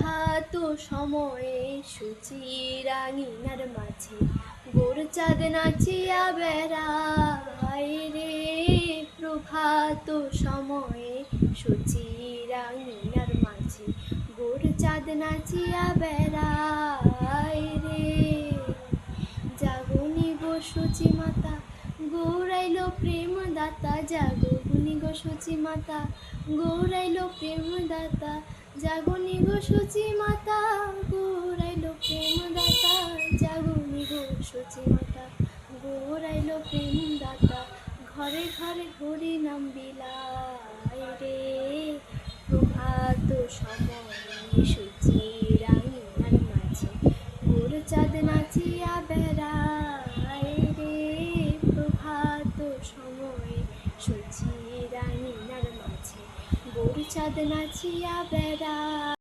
প্রভাত সময়ে সূচি রাঙিনার মাঝে গোর চাঁদ নাচিয়া বেড়ায় রে। প্রভাত সময়ে সূচি রাঙিনার মাঝে গোর চাঁদ নাচিয়া বেড়ায় রে। জাগনি গো সূচি মাতা গৌরাইলো প্রেম দাতা, জাগনি গো সূচি মাতা গৌরাইলো প্রেম দাতা, জাগনি গো সূচি মাতা গৌরাইলো প্রেম দাতা, জাগনি গো সূচি মাতা গৌরাইলো প্রেম দাতা। ঘরে ঘরে হরি নাম বিলায় রে। প্রভাত সময়ে সূচি রাঙিনার মাঝে গোর চাঁদ নাচিয়া বেড়ায় রে। প্রভাত সময়ে সূচি রাঙিনার মাঝে গোর চাঁদ নাচিয়া বেড়ায়।